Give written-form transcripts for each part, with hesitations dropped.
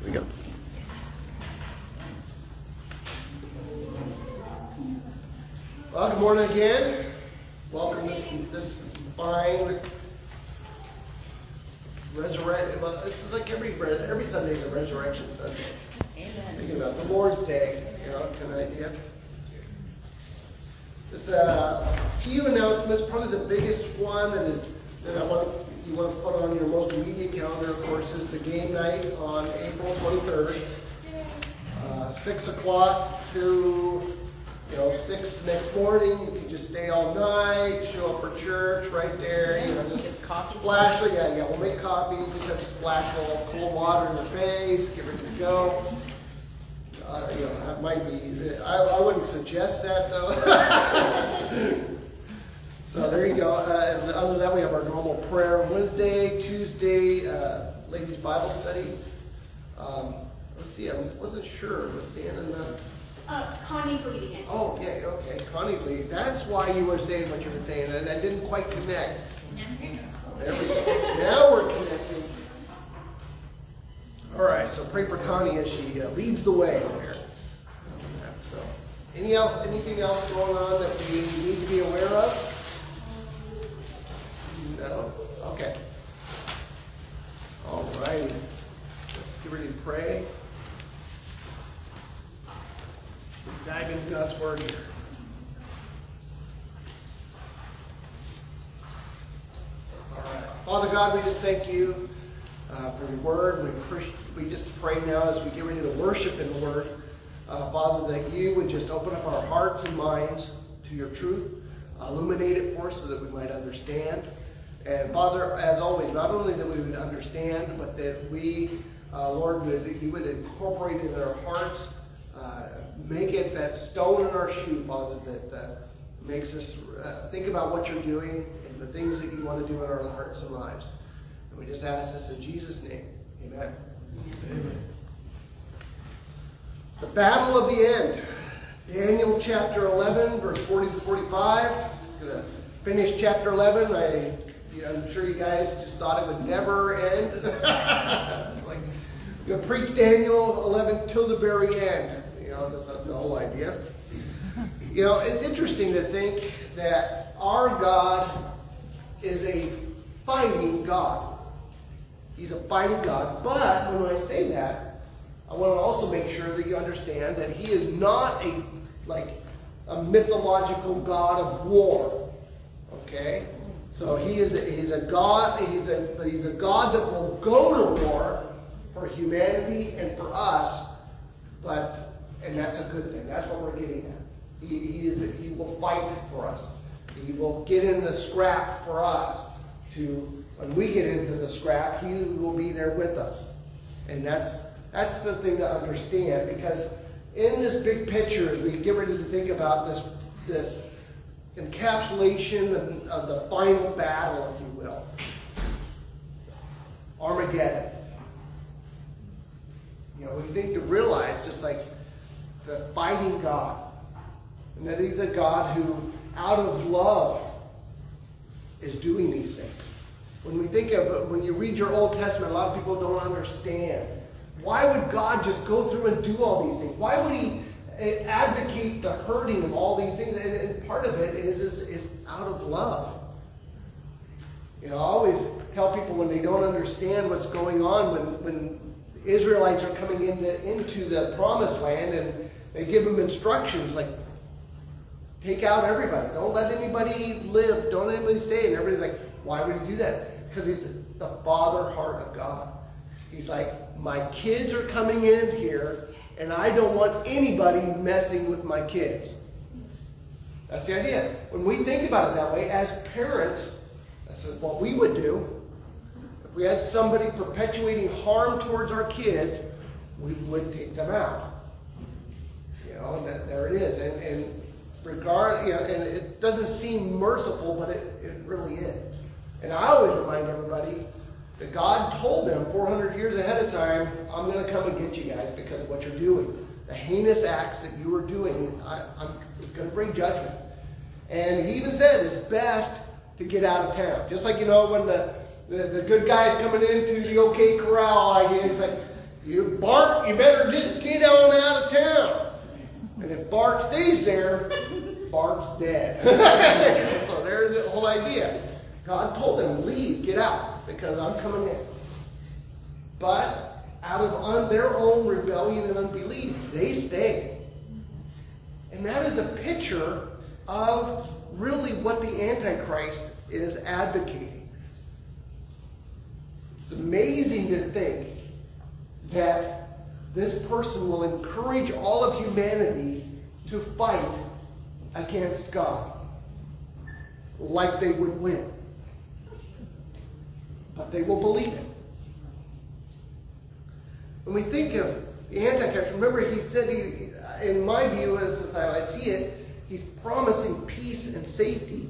we go. Well, good morning again. Welcome this fine resurrection. Well, it's like every Sunday is a resurrection Sunday. Amen. Thinking about the Lord's Day, kind of idea. Just a few announcements. Probably the biggest one that you want to put on your most immediate calendar, of course, is the game night on April 23rd. 6 o'clock to 6 next morning. You can just stay all night, show up for church right there. Just coffee. splash. Yeah. We'll make coffee. Just have to splash a little cold water in your face. Get ready to go. That might be. I wouldn't suggest that though. So there you go. And other than that, we have our normal prayer Wednesday, Tuesday, ladies Bible study. Let's see. I wasn't sure. Let's see. And then. Connie's leading it. Oh, yeah, okay. Connie's leading. That's why you were saying what you were saying, and I didn't quite connect. There we go. Now we're connecting. All right, so pray for Connie as she leads the way there. So, anything else going on that we need to be aware of? No? Okay. All righty. Let's get ready to pray. Dive into God's Word here. All right. Father God, we just thank you for your Word. We just pray now as we get ready to worship in the Word, Father, that you would just open up our hearts and minds to your truth, illuminate it for us so that we might understand. And Father, as always, not only that we would understand, but that we, Lord, that you would incorporate it in our hearts. Make it that stone in our shoe, Father, that makes us think about what you're doing and the things that you want to do in our hearts and lives. And we just ask this in Jesus' name. Amen. Amen. The battle of the end. Daniel chapter 11, verse 40 to 45. I'm going to finish chapter 11. I'm sure you guys just thought it would never end. Like, you're going to preach Daniel 11 till the very end. That's the whole idea. It's interesting to think that our God is a fighting God. He's a fighting God. But when I say that, I want to also make sure that you understand that he is not a mythological God of war. Okay? So he's a God, he's a God that will go to war for humanity and for us, and that's a good thing. That's what we're getting at. He will fight for us. He will get in the scrap for us. When we get into the scrap, he will be there with us. And that's the thing to understand, because in this big picture, as we get ready to think about this encapsulation of the final battle, if you will, Armageddon. We need to realize, just like the fighting God, and that he's a God who, out of love, is doing these things. When you read your Old Testament, a lot of people don't understand. Why would God just go through and do all these things? Why would he advocate the hurting of all these things? And part of it is out of love. I always tell people when they don't understand what's going on, when Israelites are coming into the promised land, and they give them instructions like, take out everybody. Don't let anybody live. Don't let anybody stay. And everybody's like, why would he do that? Because it's the father heart of God. He's like, my kids are coming in here, and I don't want anybody messing with my kids. That's the idea. When we think about it that way, as parents, that's what we would do. If we had somebody perpetuating harm towards our kids, we would take them out. And there it is. And and it doesn't seem merciful, but it really is. And I always remind everybody that God told them 400 years ahead of time, I'm going to come and get you guys because of what you're doing. The heinous acts that you are doing, it's going to bring judgment. And he even said it's best to get out of town. Just like, when the good guy is coming into the OK Corral, he's like, you barn you better just get on out of town. And if Bart stays there, Bart's dead. So there's the whole idea. God told them, leave, get out, because I'm coming in. But out of their own rebellion and unbelief, they stayed. And that is a picture of really what the Antichrist is advocating. It's amazing to think that this person will encourage all of humanity to fight against God like they would win. But they will believe it. When we think of the Antichrist, remember he said, in my view, as I see it, he's promising peace and safety.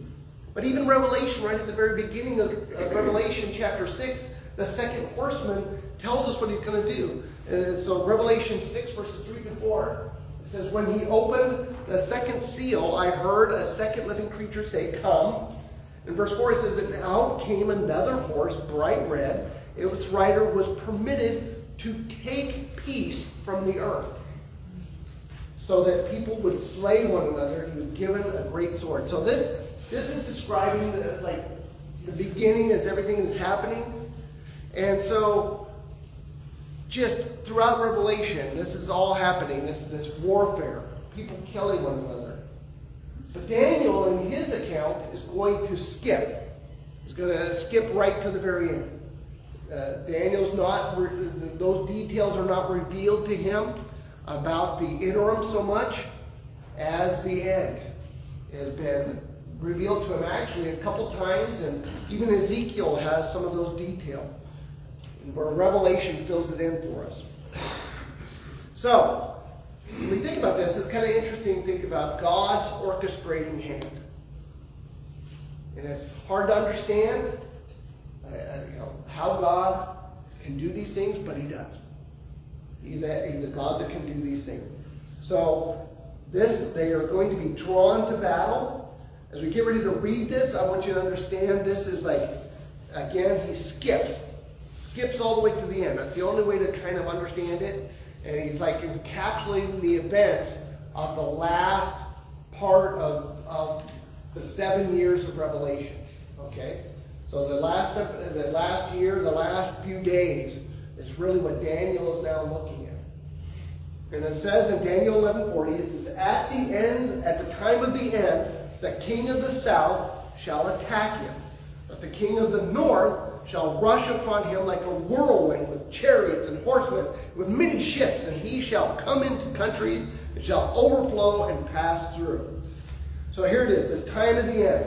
But even Revelation, right at the very beginning of Revelation chapter 6, the second horseman tells us what he's going to do. And so Revelation 6, verses 3 to 4, it says, when he opened the second seal, I heard a second living creature say, come. In verse 4, it says, and out came another horse, bright red. Its rider was permitted to take peace from the earth, so that people would slay one another. He was given a great sword. So this is describing the beginning as everything is happening. And so just throughout Revelation, this is all happening, this warfare, people killing one another. But Daniel, in his account, is going to skip. He's going to skip right to the very end. Daniel's not, those details are not revealed to him about the interim so much as the end has been revealed to him actually a couple times, and even Ezekiel has some of those details, where Revelation fills it in for us. So, when we think about this, it's kind of interesting to think about God's orchestrating hand. And it's hard to understand how God can do these things, but he does. He's a God that can do these things. So, they are going to be drawn to battle. As we get ready to read this, I want you to understand this is again, he skips all the way to the end. That's the only way to kind of understand it. And he's encapsulating the events of the last part of the 7 years of Revelation. Okay? So the last year, the last few days is really what Daniel is now looking at. And it says in Daniel 11:40, it says, at the time of the end, the king of the south shall attack him, but the king of the north shall rush upon him like a whirlwind with chariots and horsemen, with many ships, and he shall come into countries and shall overflow and pass through. So here it is, this time of the end.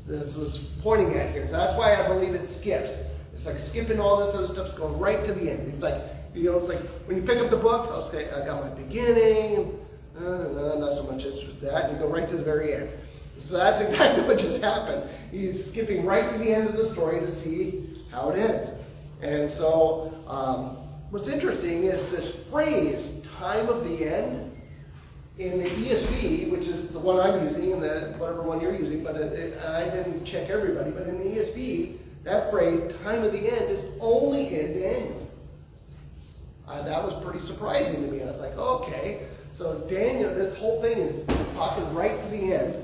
This was pointing at here. So that's why I believe it skips. It's like skipping all this other stuff's going right to the end. It's like when you pick up the book, okay, I got my beginning, not so much this was that, and you go right to the very end. So that's exactly what just happened. He's skipping right to the end of the story to see how it ends. And so what's interesting is this phrase, time of the end, in the ESV, which is the one I'm using, and whatever one you're using, but I didn't check everybody, but in the ESV, that phrase, time of the end, is only in Daniel. That was pretty surprising to me. I was like, okay, so Daniel, this whole thing is talking right to the end.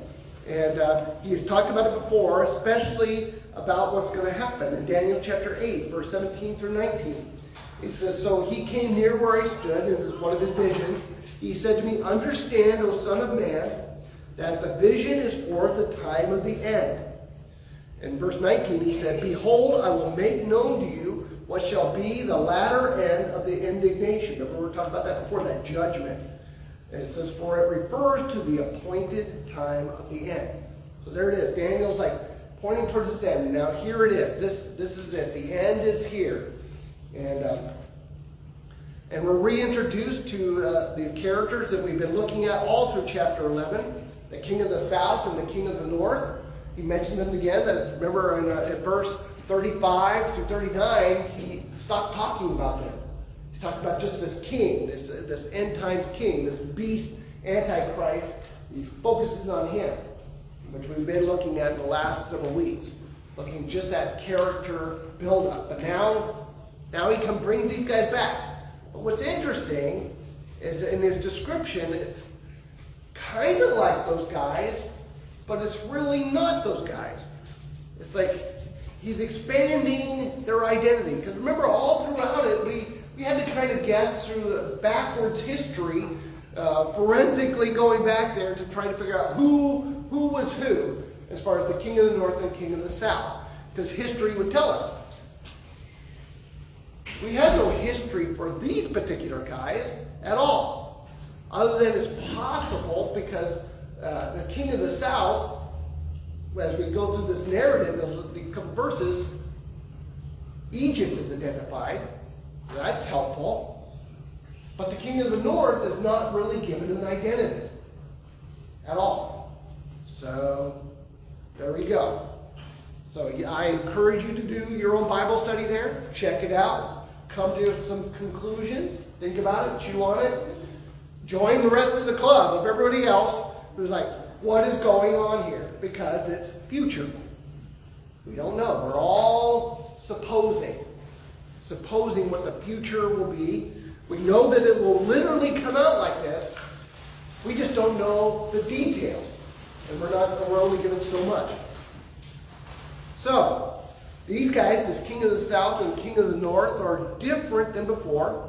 And he's talked about it before, especially about what's going to happen. In Daniel chapter 8, verse 17 through 19, he says, so he came near where I stood, and this is one of his visions. He said to me, understand, O son of man, that the vision is for the time of the end. In verse 19, he said, behold, I will make known to you what shall be the latter end of the indignation. Remember, we were talking about that before, that judgment. And it says, for it refers to the appointed time of the end. So there it is. Daniel's pointing towards this end. And now here it is. This is it. The end is here. And we're reintroduced to the characters that we've been looking at all through chapter 11. The king of the south and the king of the north. He mentioned them again. Remember in verse 35 through 39, he stopped talking about them. He talked about just this king, this end times king, this beast, Antichrist. He focuses on him, which we've been looking at in the last several weeks. Looking just at character buildup. But now he brings these guys back. But what's interesting is in his description, it's kind of like those guys, but it's really not those guys. It's like he's expanding their identity. Because remember, all throughout it, we had to kind of guess through backwards history, forensically going back there to try to figure out who was who, as far as the king of the north and king of the south. Because history would tell us. We have no history for these particular guys at all. Other than it's possible because the king of the south, as we go through this narrative, the couple verses, Egypt is identified. So that's helpful. But the king of the north is not really given an identity at all. So there we go. So I encourage you to do your own Bible study there. Check it out. Come to some conclusions. Think about it. Chew on it. Join the rest of the club of everybody else who's like, what is going on here? Because it's future. We don't know. We're all supposing what the future will be. We know that it will literally come out like this. We just don't know the details. And we're only given so much. So, these guys, this king of the south and king of the north, are different than before.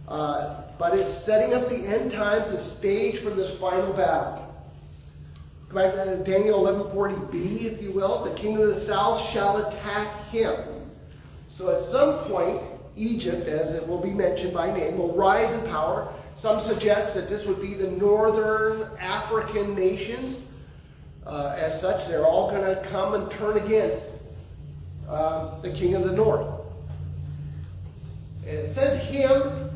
But it's setting up the end times, the stage for this final battle. Go back to Daniel 11:40b, if you will. The king of the south shall attack him. So at some point, Egypt, as it will be mentioned by name, will rise in power. Some suggest that this would be the northern African nations. As such, they're all going to come and turn against the king of the north. And it says him,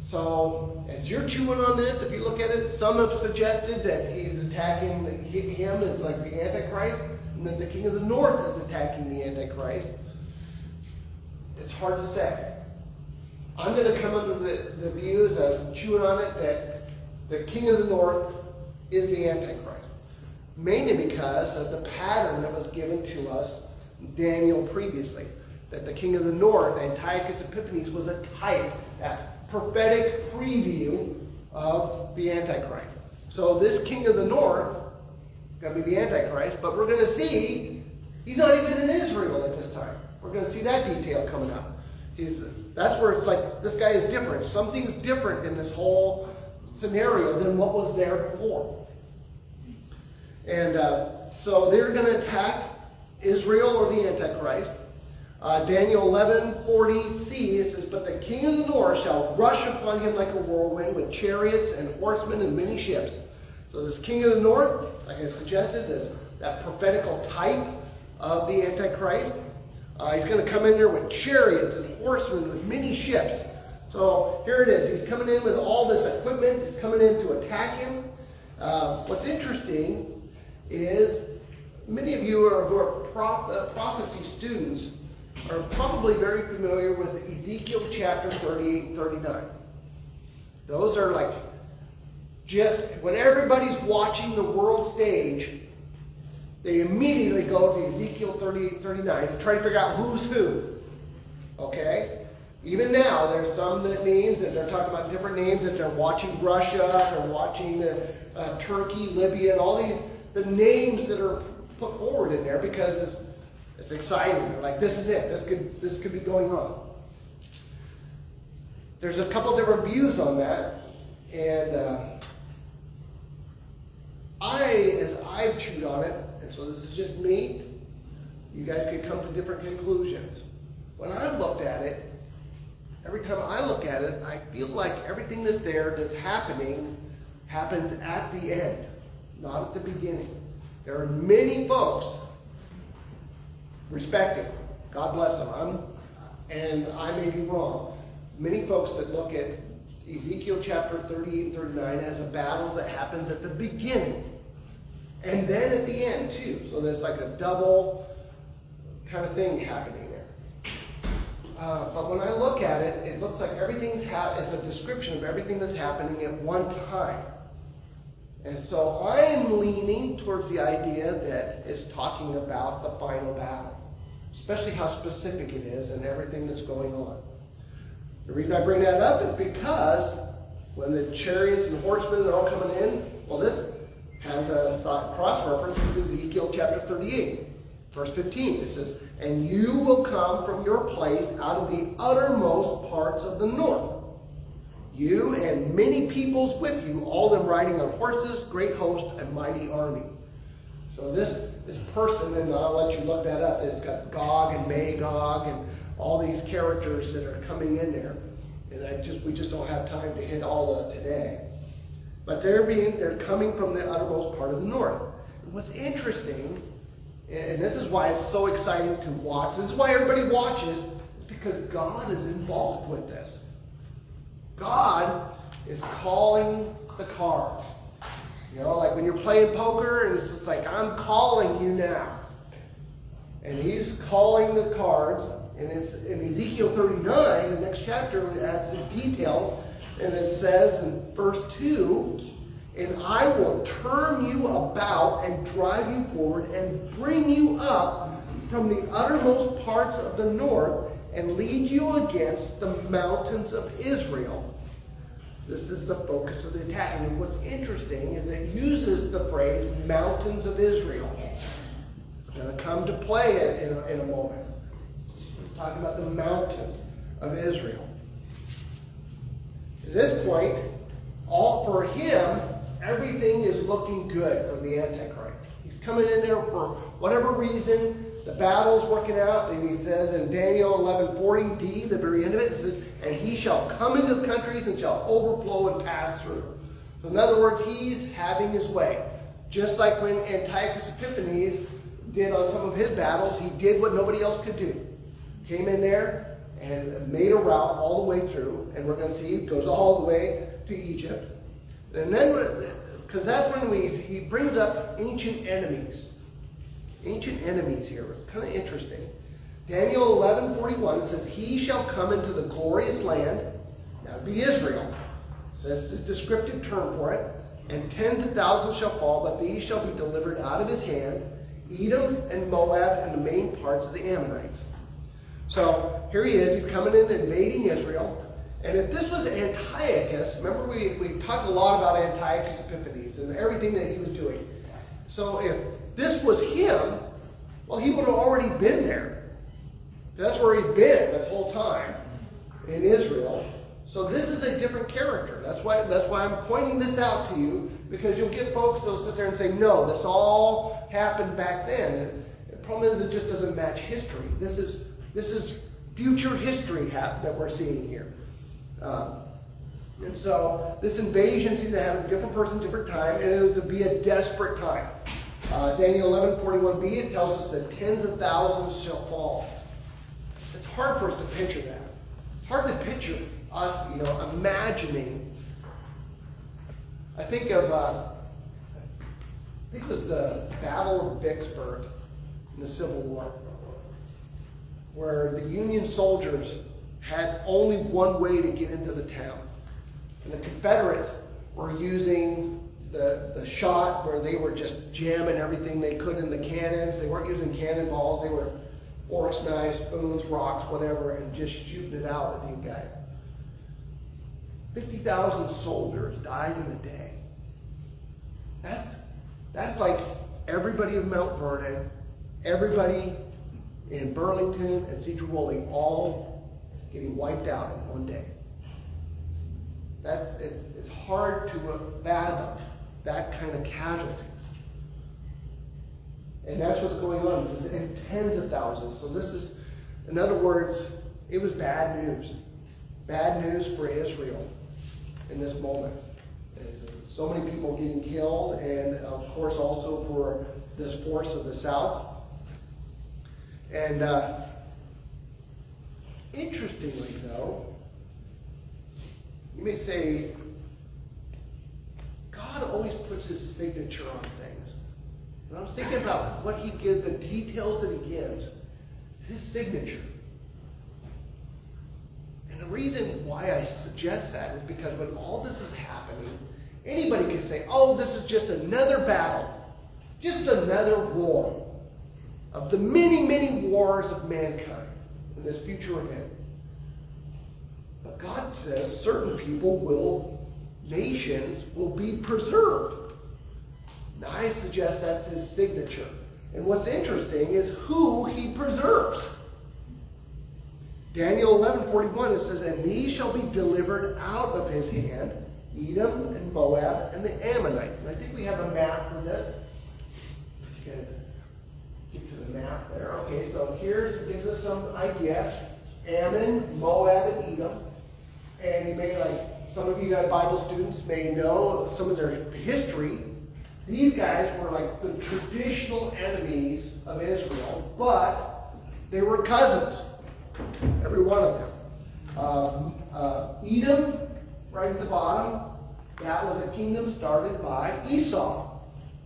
so as you're chewing on this, if you look at it, some have suggested that he's attacking him as like the Antichrist, and that the king of the north is attacking the Antichrist. It's hard to say. I'm going to come under the view, as I was chewing on it, that the king of the north is the Antichrist. Mainly because of the pattern that was given to us, Daniel previously. That the king of the north, Antiochus Epiphanes, was a type, that prophetic preview of the Antichrist. So this king of the north is going to be the Antichrist, but we're going to see he's not even in Israel at this time. We're going to see that detail coming up. That's where it's like, this guy is different. Something's different in this whole scenario than what was there before. And so they're going to attack Israel or the Antichrist. Daniel 11:40c, it says, but the king of the north shall rush upon him like a whirlwind with chariots and horsemen and many ships. So this king of the north, like I suggested, is that prophetical type of the Antichrist. He's going to come in there with chariots and horsemen with many ships. So here it is. He's coming in with all this equipment. He's coming in to attack him. What's interesting is many of you who are prophecy students are probably very familiar with Ezekiel chapter 38 and 39. Those are like just when everybody's watching the world stage, they immediately go to Ezekiel 38, 39 to try to figure out who's who. Okay? Even now, there's some names that they're talking about different names that they're watching Russia, they're watching Turkey, Libya, and all the names that are put forward in there because it's exciting. They're like, this is it. This could be going on. There's a couple different views on that, and as I've chewed on it, and so this is just me, you guys could come to different conclusions. When I've looked at it, every time I look at it, I feel like everything that's there that's happening happens at the end, not at the beginning. There are many folks, respected, God bless them, and I may be wrong, many folks that look at Ezekiel chapter 38 and 39 as a battle that happens at the beginning. And then at the end too. So there's like a double kind of thing happening there. But when I look at it, it looks like everything is a description of everything that's happening at one time. And so I'm leaning towards the idea that it's talking about the final battle. Especially how specific it is and everything that's going on. The reason I bring that up is because when the chariots and horsemen are all coming in, well, this has a cross-reference to Ezekiel chapter 38, verse 15. It says, "And you will come from your place out of the uttermost parts of the north, you and many peoples with you, all of them riding on horses, great host, and mighty army." So this person, and I'll let you look that up, it's got Gog and Magog and all these characters that are coming in there. And we just don't have time to hit all of it today. But they're coming from the uttermost part of the north. And what's interesting, and this is why it's so exciting to watch, this is why everybody watches, is because God is involved with this. God is calling the cards. You know, like when you're playing poker and it's just like, I'm calling you now. And he's calling the cards. And it's in Ezekiel 39, the next chapter, it adds this detail. And it says in verse 2, "And I will turn you about and drive you forward and bring you up from the uttermost parts of the north and lead you against the mountains of Israel." This is the focus of the attack. And what's interesting is it uses the phrase mountains of Israel. It's going to come to play in a moment. It's talking about the mountains of Israel. At this point, all for him, everything is looking good for the Antichrist. He's coming in there for whatever reason. The battle's working out, and he says in Daniel 11:40d, the very end of it, it says, "And he shall come into the countries and shall overflow and pass through." So in other words, he's having his way. Just like when Antiochus Epiphanes did on some of his battles, he did what nobody else could do. Came in there and made a route all the way through, and we're going to see it goes all the way to Egypt. And then, because that's when he brings up ancient enemies. Ancient enemies here. It's kind of interesting. Daniel 11:41 says, "He shall come into the glorious land." That would be Israel. So that's the descriptive term for it. "And tens of thousands shall fall, but these shall be delivered out of his hand, Edom and Moab and the main parts of the Ammonites." So here he is. He's coming in, invading Israel. And if this was Antiochus, remember we talked a lot about Antiochus Epiphanes and everything that he was doing. So if this was him, well, he would have already been there. That's where he'd been this whole time, in Israel. So this is a different character. That's why I'm pointing this out to you, because you'll get folks that'll sit there and say, no, this all happened back then. And the problem is it just doesn't match history. This is future history that we're seeing here. And so this invasion seemed to have a different person, different time, and it was to be a desperate time. Daniel 11:41b, it tells us that tens of thousands shall fall. It's hard for us to picture that. It's hard to picture us, imagining. I think it was the Battle of Vicksburg in the Civil War, where the Union soldiers had only one way to get into the town. And the Confederates were using the shot where they were just jamming everything they could in the cannons. They weren't using cannonballs. They were forks, knives, spoons, rocks, whatever, and just shooting it out at these guys. 50,000 soldiers died in a day. That's like everybody in Mount Vernon, everybody in Burlington and Cedar-Woolley, all getting wiped out in one day. It's hard to fathom that kind of casualty. And that's what's going on. This is in tens of thousands. So this is, in other words, it was bad news. Bad news for Israel in this moment. So many people getting killed, and of course also for this force of the south. And interestingly, though, you may say, God always puts his signature on things. And I was thinking about what he gives, the details that he gives, his signature. And the reason why I suggest that is because when all this is happening, anybody can say, oh, this is just another battle, just another war of the many, many wars of mankind in this future event. But God says certain nations will be preserved. Now I suggest that's his signature. And what's interesting is who he preserves. Daniel 11:41, it says, and these shall be delivered out of his hand, Edom and Moab and the Ammonites. And I think we have a map for this. You can get to the map there. Okay, so here it gives us some idea. Ammon, Moab, and Edom. And you may, like, some of you Bible students may know some of their history. These guys were like the traditional enemies of Israel, but they were cousins, every one of them. Edom, right at the bottom, that was a kingdom started by Esau.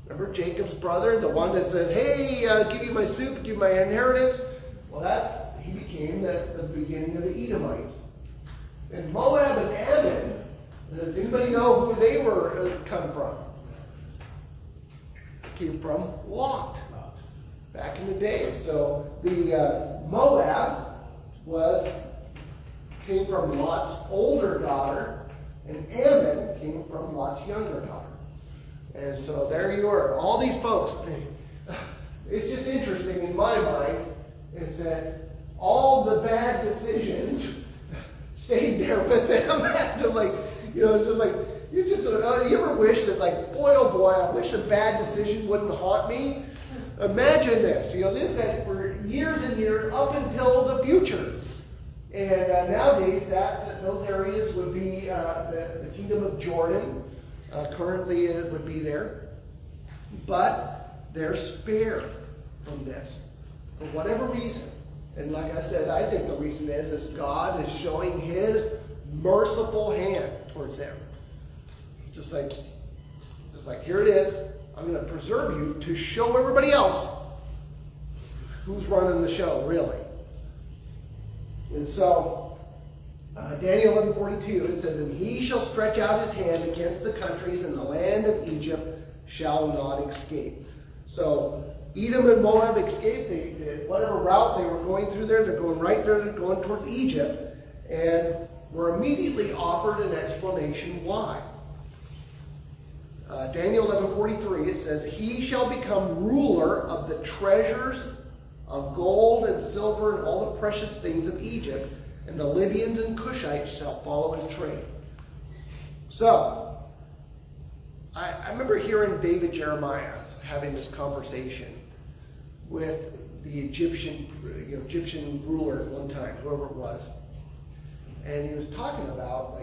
Remember Jacob's brother, the one that said, hey, give you my soup, give you my inheritance? Well, he became the beginning of the Edomites. And Moab and Ammon, does anybody know who they were come from? Came from Lot back in the day. So the Moab came from Lot's older daughter, and Ammon came from Lot's younger daughter. And so there you are. All these folks. It's just interesting in my mind is that all the bad decisions stayed there with them. You ever wish that, like, boy, oh boy, I wish a bad decision wouldn't haunt me? Imagine this. This that for years and years up until the future. And nowadays, those areas would be the kingdom of Jordan. Currently, it would be there. But they're spared from this for whatever reason. And like I said, I think the reason is God is showing his merciful hand towards them. Just like here it is. I'm going to preserve you to show everybody else who's running the show, really. And so, Daniel 11:42, it says, and he shall stretch out his hand against the countries, and the land of Egypt shall not escape. So, Edom and Moab escaped. Whatever route they were going through there, they're going right there, they're going towards Egypt, and were immediately offered an explanation why. Daniel 11:43, it says, he shall become ruler of the treasures of gold and silver and all the precious things of Egypt, and the Libyans and Cushites shall follow his trade. So, I remember hearing David Jeremiah having this conversation with the Egyptian ruler at one time, whoever it was. And he was talking about,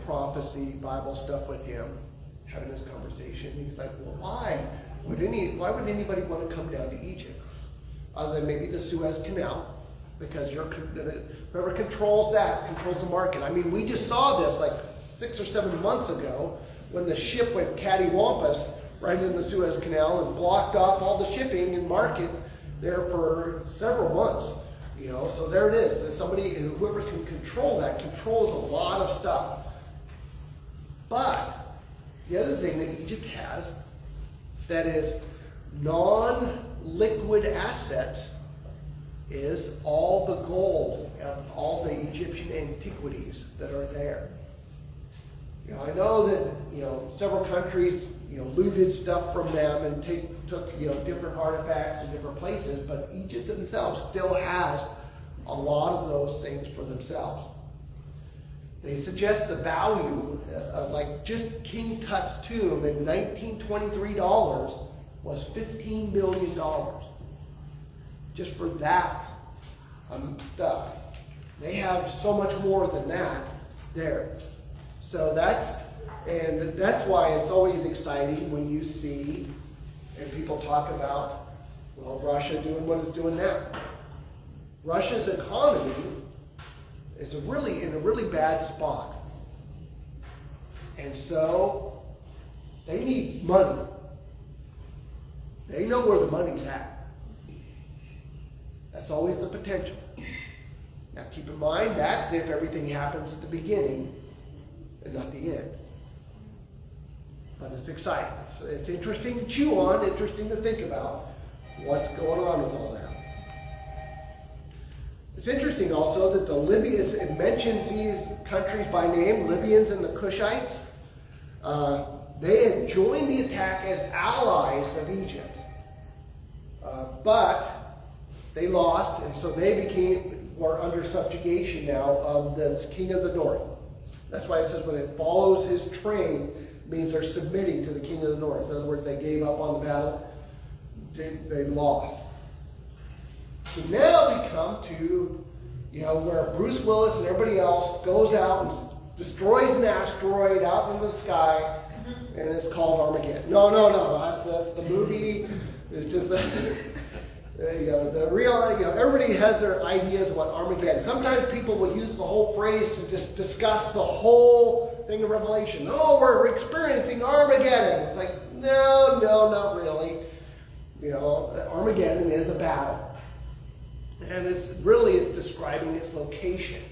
prophecy, Bible stuff with him, having this conversation. And he's like, well, why would anybody want to come down to Egypt? Other than maybe the Suez Canal, because whoever controls that controls the market. I mean, we just saw this like 6 or 7 months ago when the ship went cattywampus right in the Suez Canal and blocked off all the shipping and market there for several months. So there it is. Whoever can control that controls a lot of stuff. But the other thing that Egypt has that is non-liquid assets is all the gold of all the Egyptian antiquities that are there. I know that several countries looted stuff from them and took different artifacts in different places, but Egypt themselves still has a lot of those things for themselves. They suggest the value of just King Tut's tomb in 1923 dollars was $15 million just for that stuff. They have so much more than that there. So that's why it's always exciting when you see and people talk about, Russia doing what it's doing now. Russia's economy is in a really bad spot. And so they need money. They know where the money's at. That's always the potential. Now keep in mind, that's if everything happens at the beginning and not the end. But it's exciting. It's interesting to chew on, interesting to think about what's going on with all that. It's interesting also that the Libyans, it mentions these countries by name, Libyans and the Cushites. They had joined the attack as allies of Egypt. But they lost, and so they were under subjugation now of the king of the north. That's why it says when it follows his train, it means they're submitting to the king of the north. In other words, they gave up on the battle. They lost. So now we come to, where Bruce Willis and everybody else goes out and destroys an asteroid out in the sky, and it's called Armageddon. No. That's the movie. It's just the real. Everybody has their ideas of what Armageddon. Sometimes people will use the whole phrase to just discuss the whole thing of Revelation. Oh, we're experiencing Armageddon. It's like, no, not really. Armageddon is a battle. And it's really describing its location.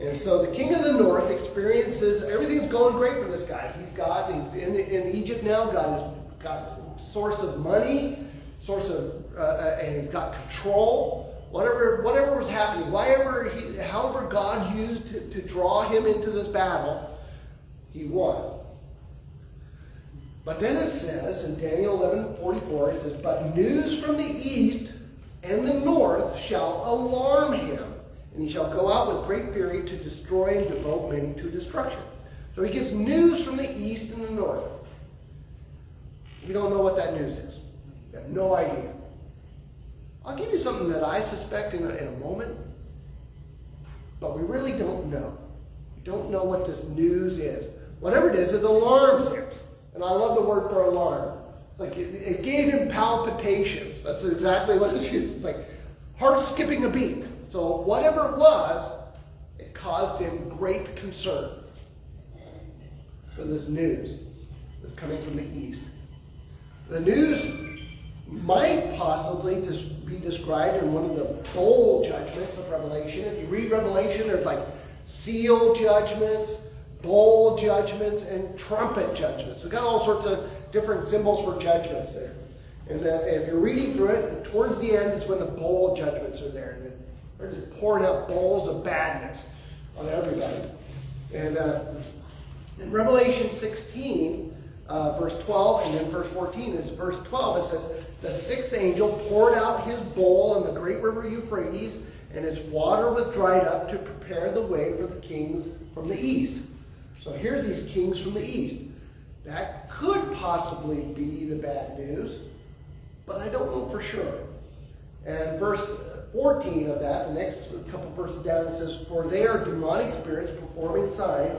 And so the king of the north experiences, everything's going great for this guy. He's in Egypt now, got a source of money, and he's got control. Whatever was happening, however God used to draw him into this battle, he won. But then it says in Daniel 11:44, it says, "But news from the east and the north shall alarm him, and he shall go out with great fury to destroy and devote many to destruction." So he gets news from the east and the north. We don't know what that news is. We have no idea. I'll give you something that I suspect in a moment, but we really don't know. We don't know what this news is. Whatever it is, it alarms him. And I love the word for alarm. It's like it gave him palpitations. That's exactly what it's used. It's like heart skipping a beat. So whatever it was, it caused him great concern for this news that's coming from the east. The news might possibly just be described in one of the bowl judgments of Revelation. If you read Revelation, there's like seal judgments, bowl judgments, and trumpet judgments. We've got all sorts of different symbols for judgments there. And if you're reading through it, towards the end is when the bowl judgments are there. And they're just pouring out bowls of badness on everybody. And in Revelation 16, verse 12, and then verse 14 is verse 12. It says, "The sixth angel poured out his bowl in the great river Euphrates, and its water was dried up to prepare the way for the kings from the east." So here's these kings from the east. That could possibly be the bad news, but I don't know for sure. And verse 14 of that, the next couple verses down, it says, "For they are demonic spirits performing signs,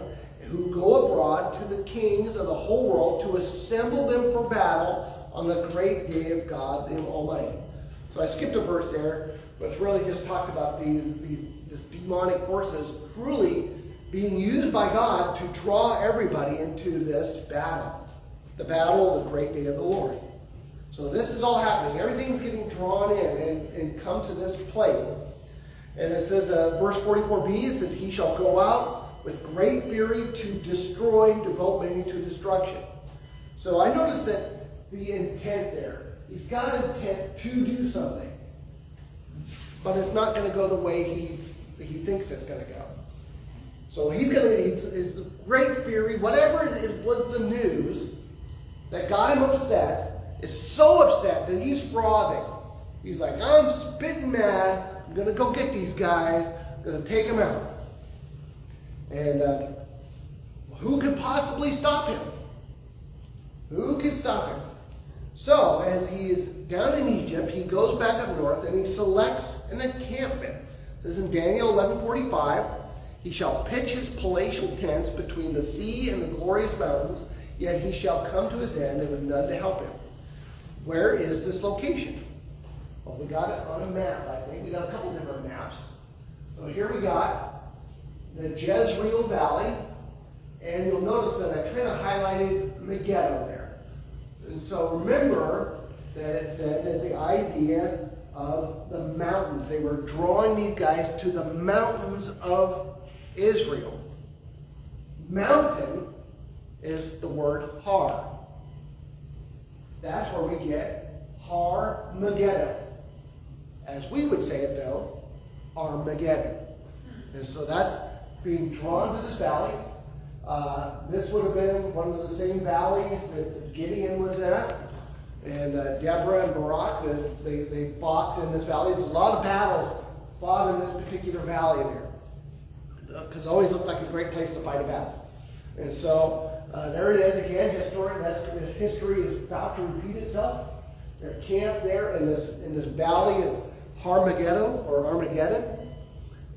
who go abroad to the kings of the whole world to assemble them for battle on the great day of God the Almighty." So I skipped a verse there, but it's really just talked about these demonic forces really being used by God to draw everybody into this battle. The battle of the great day of the Lord. So this is all happening. Everything's getting drawn in and come to this place. And it says, verse 44b, it says, "He shall go out with great fury to destroy and devote many to destruction." So I noticed that the intent there. He's got intent to do something. But it's not going to go the way he thinks it's going to go. So he's great fury, whatever it was the news that got him upset, is so upset that he's frothing. He's like, "I'm spitting mad. I'm going to go get these guys. I'm going to take them out." And who could possibly stop him? Who can stop him? So, as he is down in Egypt, he goes back up north and he selects an encampment. It says in Daniel 11:45, "He shall pitch his palatial tents between the sea and the glorious mountains, yet he shall come to his end and with none to help him." Where is this location? Well, we got it on a map, I think. We got a couple different maps. So here we got the Jezreel Valley, and you'll notice that I kind of highlighted Megiddo there. And so remember that it said that the idea of the mountains, they were drawing these guys to the mountains of Israel. Mountain is the word Har. That's where we get Armageddon. As we would say it though, Armageddon. And so that's being drawn to this valley. This would have been one of the same valleys that Gideon was at. And Deborah and Barak, they fought in this valley. There's a lot of battles fought in this particular valley there. Because it always looked like a great place to fight a battle. And so there it is again, history is about to repeat itself. They're camped there in this valley of Armageddon.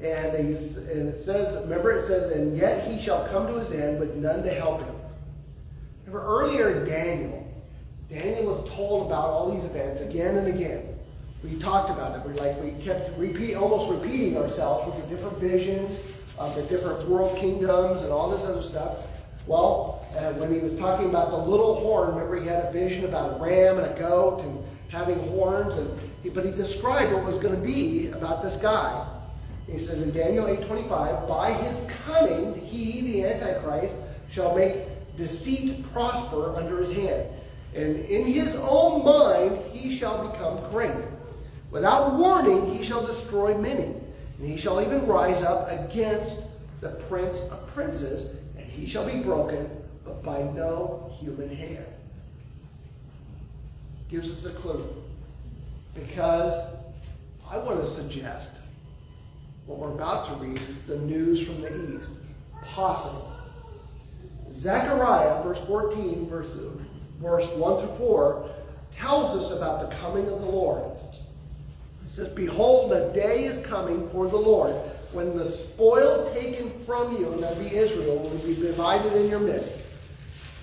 And it says, remember it says, and yet he shall come to his end, but none to help him. Remember earlier in Daniel was told about all these events again and again. We talked about it. We kept almost repeating ourselves with the different visions of the different world kingdoms and all this other stuff. Well, when he was talking about the little horn, remember he had a vision about a ram and a goat and having horns, but he described what was going to be about this guy. He says in Daniel 8:25, by his cunning he, the Antichrist, shall make deceit prosper under his hand. And in his own mind he shall become great. Without warning he shall destroy many. And he shall even rise up against the prince of princes, and he shall be broken, but by no human hand. Gives us a clue. Because I want to suggest what we're about to read is the news from the east. Possible. Zechariah, verse 14, verse 1 through 4, tells us about the coming of the Lord. It says, behold, the day is coming for the Lord, when the spoil taken from you, and that be Israel, will be divided in your midst.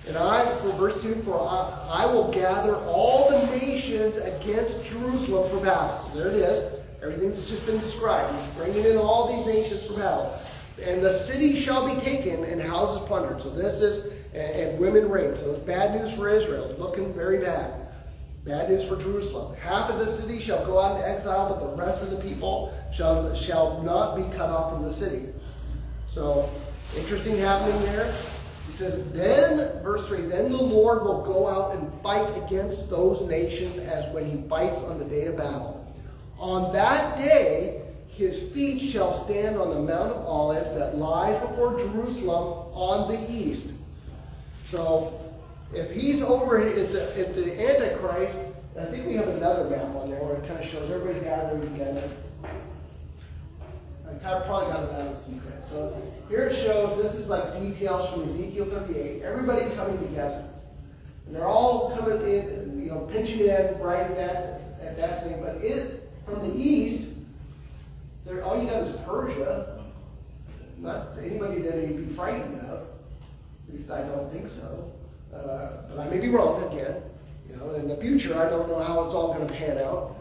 And for verse 2, for I will gather all the nations against Jerusalem for battle. So there it is. Everything's just been described. He's bringing in all these nations for battle. And the city shall be taken and houses plundered. So this is, and women raped. So it's bad news for Israel. It's looking very bad. Bad news for Jerusalem. Half of the city shall go out into exile, but the rest of the people shall not be cut off from the city. So, interesting happening there. He says, then, verse 3, then the Lord will go out and fight against those nations as when he fights on the day of battle. On that day, his feet shall stand on the Mount of Olives that lies before Jerusalem on the east. So, if he's over, if the Antichrist, and I think we have another map on there where it kind of shows everybody gathering together. I probably got it out of secret. So here it shows, this is like details from Ezekiel 38. Everybody coming together. And they're all coming in, pinching in right at that thing. But from the east, all you got is Persia. Not anybody that you'd be frightened of. At least I don't think so. But I may be wrong again. In the future, I don't know how it's all going to pan out.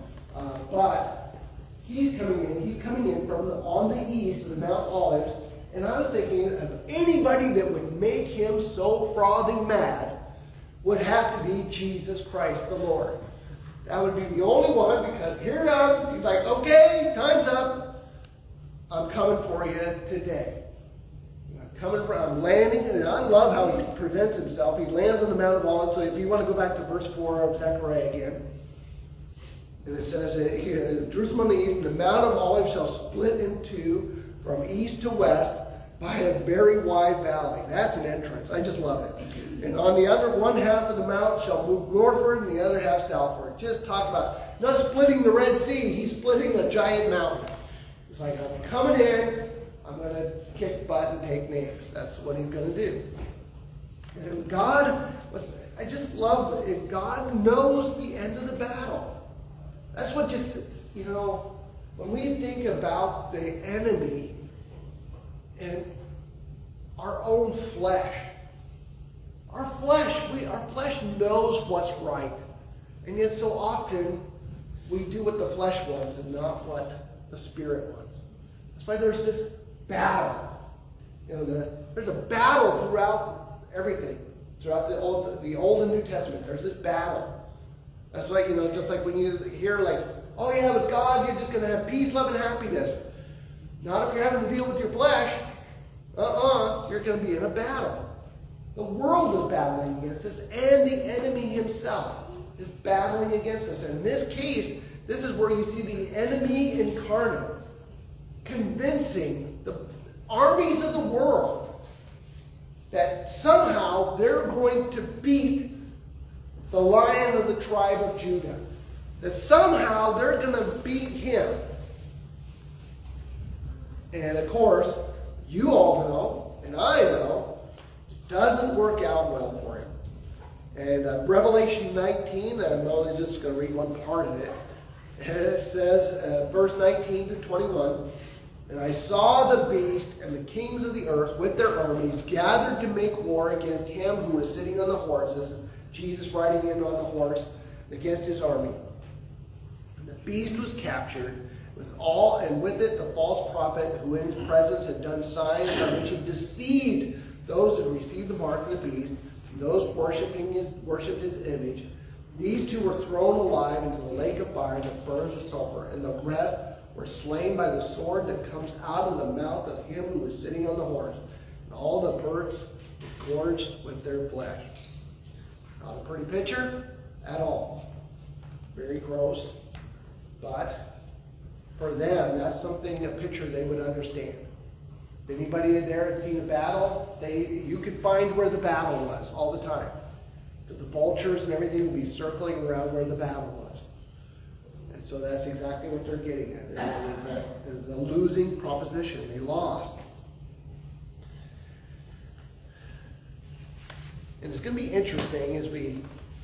But he's coming in from on the east of the Mount Olives. And I was thinking of anybody that would make him so frothing mad would have to be Jesus Christ the Lord. That would be the only one, because here I am. He's like, okay, time's up. I'm coming for you today. I'm landing, and I love how he presents himself. He lands on the Mount of Olives. So if you want to go back to verse 4 of Zechariah again, and it says, Jerusalem on the east, and the Mount of Olives shall split in two from east to west by a very wide valley. That's an entrance. I just love it. And on the other one half of the mount shall move northward, and the other half southward. Just talk about not splitting the Red Sea. He's splitting a giant mountain. It's like, I'm coming in. I'm going to kick butt and take names. That's what he's going to do. And God, I just love it. God knows the end of the battle. That's what just, when we think about the enemy and our own flesh, our flesh knows what's right. And yet so often we do what the flesh wants and not what the Spirit wants. That's why there's this battle. There's a battle throughout everything, throughout the Old and New Testament. There's this battle. That's like, just like when you hear oh yeah, with God you're just going to have peace, love, and happiness. Not if you're having to deal with your flesh. You're going to be in a battle. The world is battling against us, and the enemy himself is battling against us. And in this case, this is where you see the enemy incarnate. convincing the armies of the world that somehow they're going to beat the Lion of the tribe of Judah. That somehow they're going to beat him. And of course, you all know, and I know, it doesn't work out well for him. And Revelation 19, I'm only just going to read one part of it. And it says, verse 19 to 21, "And I saw the beast and the kings of the earth with their armies gathered to make war against him who was sitting on the horse," this is Jesus riding in on the horse, "against his army. And the beast was captured, with it the false prophet who in his presence had done signs by which he deceived those who received the mark of the beast, and those worshipped his image. These two were thrown alive into the lake of fire that burns with sulfur, and the rest were slain by the sword that comes out of the mouth of him who is sitting on the horse. And all the birds were gorged with their flesh." Not a pretty picture at all. Very gross. But for them, that's something, a picture they would understand. If anybody in there had seen a battle, you could find where the battle was all the time. The vultures and everything would be circling around where the battle was. And so that's exactly what they're getting at. It's a losing proposition. They lost. And it's going to be interesting as we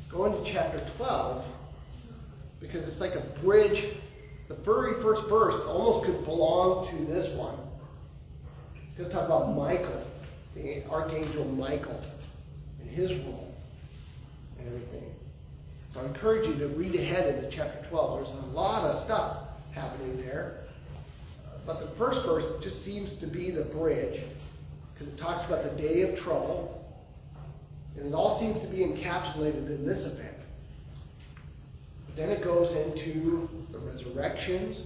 go into chapter 12, because it's like a bridge. The very first verse almost could belong to this one. It's going to talk about Michael, the archangel Michael, and his role and everything. So I encourage you to read ahead into chapter 12. There's a lot of stuff happening there. But the first verse just seems to be the bridge, because it talks about the day of trouble. And it all seems to be encapsulated in this event. But then it goes into the resurrections,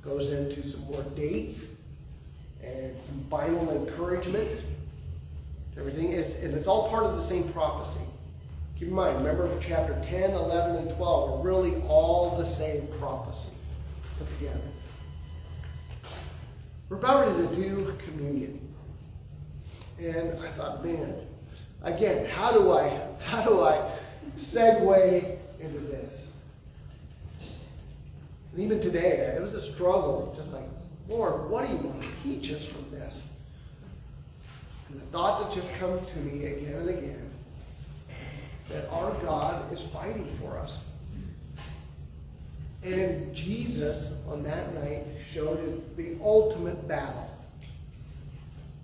goes into some more dates, and some final encouragement. Everything. And it's all part of the same prophecy. Keep in mind, remember chapter 10, 11, and 12 are really all the same prophecy put together. We're about ready to do communion. And I thought, man, again, how do I segue into this? And even today, it was a struggle, just like, Lord, what do you want to teach us from this? And the thought that just comes to me again and again, that our God is fighting for us. And Jesus, on that night, showed us the ultimate battle.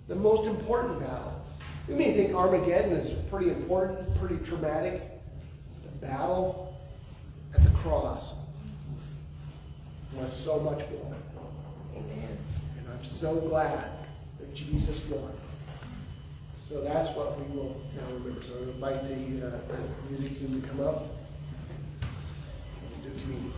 The most important battle. You may think Armageddon is pretty important, pretty traumatic. The battle at the cross was so much more. Amen. And I'm so glad that Jesus won. So that's what we will now remember. So I invite the music team to come up and do communion.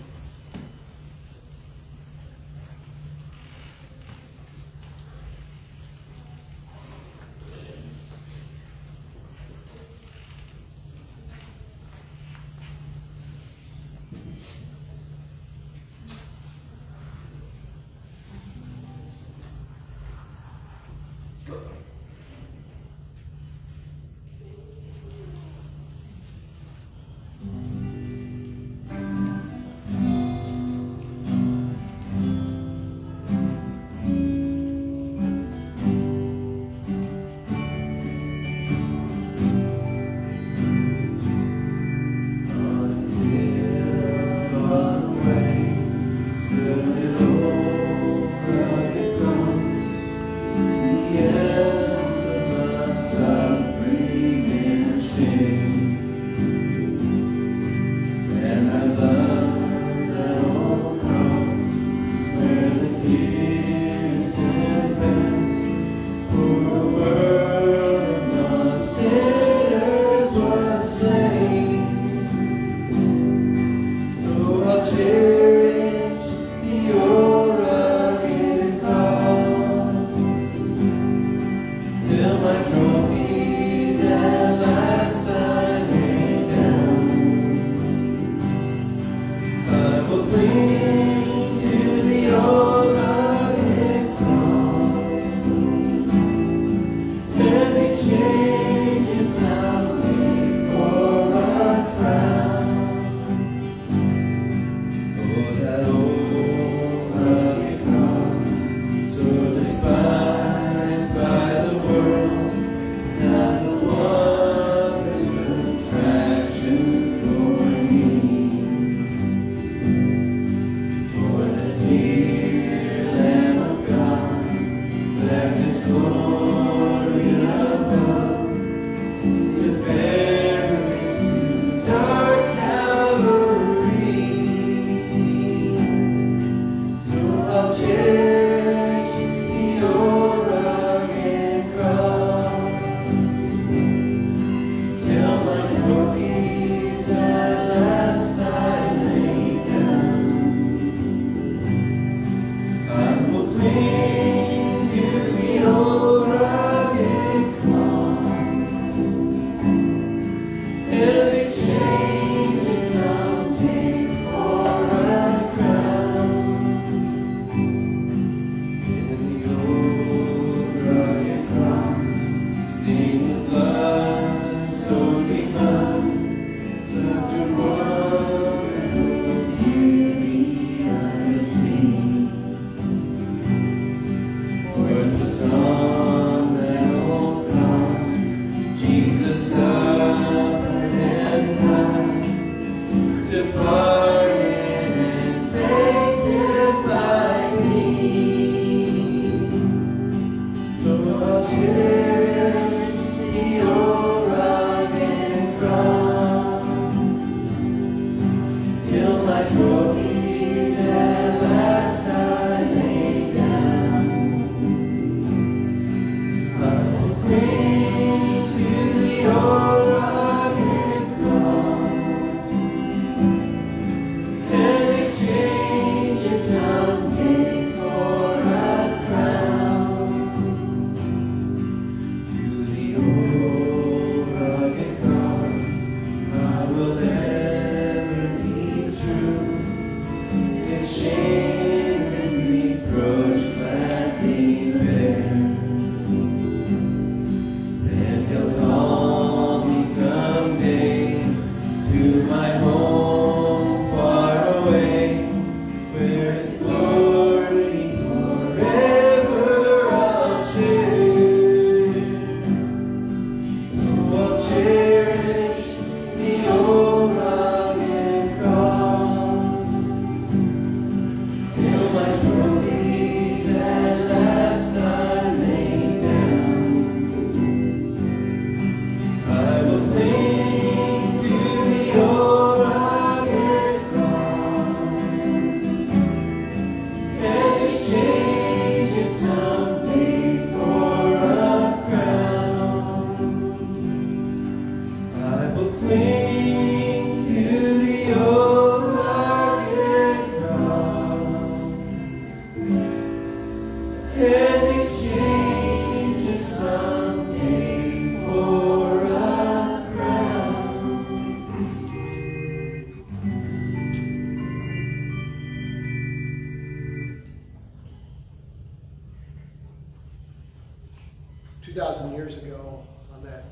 2,000 years ago, on that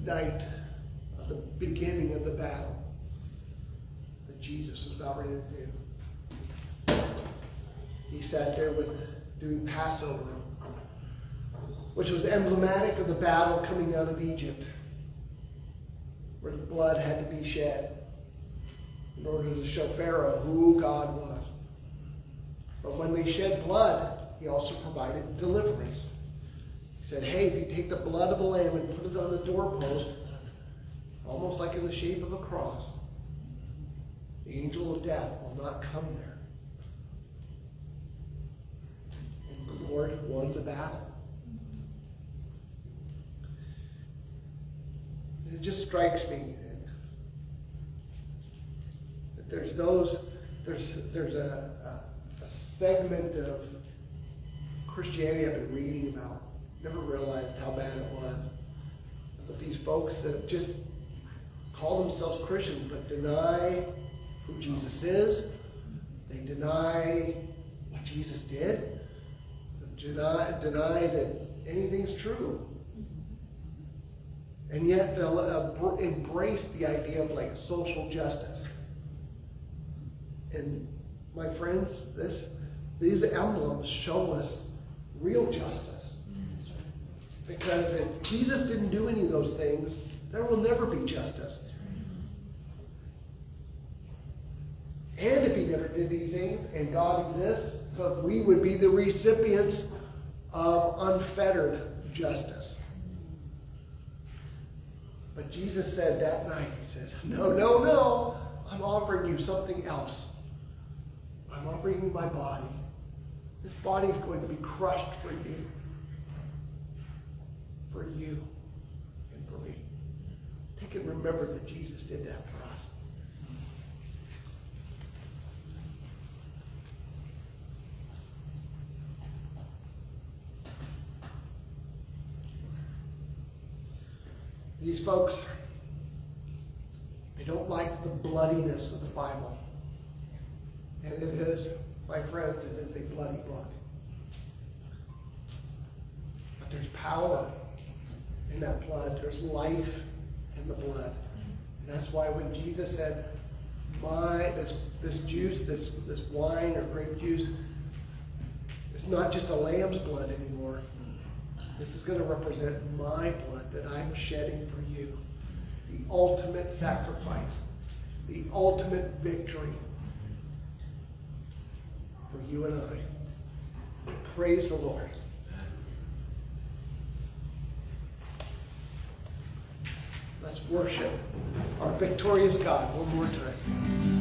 night of the beginning of the battle that Jesus was about ready to do, he sat there doing Passover, which was emblematic of the battle coming out of Egypt, where the blood had to be shed in order to show Pharaoh who God was. But when they shed blood, he also provided deliverance. He said, hey, if you take the blood of a lamb and put it on the doorpost, almost like in the shape of a cross, the angel of death will not come there. And the Lord won the battle. And it just strikes me that there's a segment of Christianity I've been reading about. Never realized how bad it was. But these folks that just call themselves Christians but deny who Jesus is. They deny what Jesus did. Deny that anything's true. And yet they'll embrace the idea of like social justice. And my friends, these emblems show us real justice. Because if Jesus didn't do any of those things, there will never be justice. And if he never did these things, and God exists, because we would be the recipients of unfettered justice. But Jesus said that night, he said, no, I'm offering you something else. I'm offering you my body. This body is going to be crushed for you. For you and for me. Take and remember that Jesus did that for us. These folks, they don't like the bloodiness of the Bible. And it is, my friends, it is a bloody book. But there's power in that blood. There's life in the blood. And that's why when Jesus said, this juice, this wine or grape juice, it's not just a lamb's blood anymore. This is going to represent my blood that I'm shedding for you. The ultimate sacrifice. The ultimate victory for you and I. Praise the Lord. Let's worship our victorious God one more time.